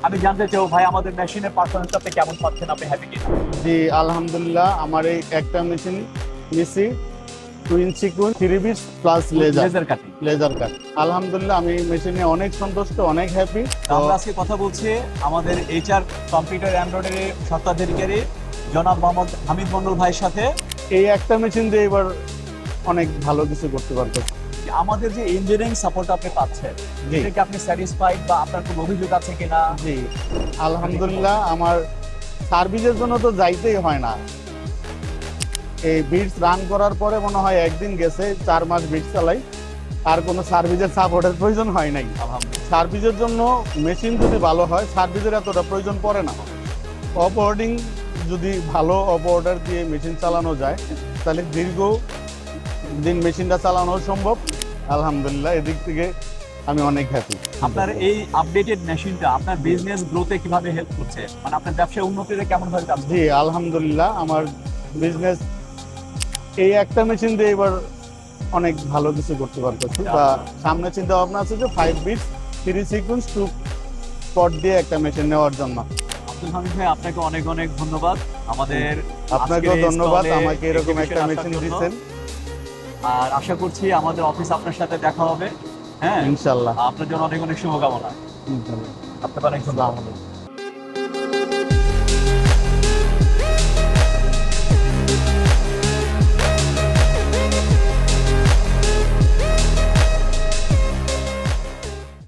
আমি জানতে চাও ভাই আমাদের মেশিনের পারফরমেন্স আপনি কেমন পাচ্ছেন, আপনি হ্যাপি কিনা? জি আলহামদুলিল্লাহ, আমার এই একটা মেশিন নিছি twin sequence 3 beats plus laser cutting. Laser cut. আলহামদুলিল্লাহ আমি মেশিনে অনেক সন্তুষ্ট, অনেক হ্যাপি। আমরা আজকে কথা বলছি আমাদের এইচআর কম্পিউটার এমব্রয়ডারি স্বত্বাধিকারী জনাব মোহাম্মদ হামিদ মন্ডল ভাইয়ের সাথে। এই একটা মেশিন দিয়ে এবার অনেক ভালো কিছু করতে পারবো। আমাদের যে ইঞ্জিনিয়ারিং সাপোর্ট আপনি পাচ্ছেন, জি। এটা কি আপনি স্যাটিসফাইড বা আপনার কোনো অভিযোগ আছে কিনা? জি আলহামদুলিল্লাহ, আমার সার্ভিসের জন্য তো যাইতেই হয় না। এই বিটস রান করার পরে মনে হয় একদিন গেছে, 4 মাস বিটস চালাই, আর কোনো সার্ভিসের সাপোর্টের প্রয়োজন হয় নাই। আলহামদুলিল্লাহ। সার্ভিসের জন্য মেশিন যদি ভালো হয়, সার্ভিসের এতটা প্রয়োজন পড়ে না। অপারেটিং যদি ভালো অপারেটর দিয়ে মেশিন চালানো যায়, তাহলে দীর্ঘ দিন মেশিনটা চালানো সম্ভব। আলহামদুলিল্লাহ, এদিক থেকে আমি অনেক হ্যাপি। আপনার এই আপডেটেড মেশিনটা আপনার বিজনেস গ্রোথে কিভাবে হেল্প করছে, মানে আপনার ব্যবসায় উন্নতিতে কেমন ভাবে কাজ? জি আলহামদুলিল্লাহ, আমার বিজনেস এই একটা মেশিন দিয়ে এবার অনেক ভালো কিছু করতে পারতেছি। বা সামনে চিন্তা ভাবনা আছে যে 5 বিটস 3 সিকোয়েন্স 2 স্পট দিয়ে একটা মেশিন নেওয়ার জন্য। আব্দুল হামিদ ভাই, আপনাকে অনেক অনেক ধন্যবাদ। আমাদের আপনাকেও আজকের এই ধন্যবাদ, stall-এ আমাকে এরকম একটা exhibition মেশিন আসার জন্য। দিচ্ছেন। আর আশা করছি আমাদের অফিস আপনার সাথে দেখা হবে। হ্যাঁ ইনশাল্লাহ। আপনার জন্য অনেক অনেক শুভকামনা। ইনশাল্লাহ। আপনাকে অনেক ধন্যবাদ। আসসালামু আলাইকুম।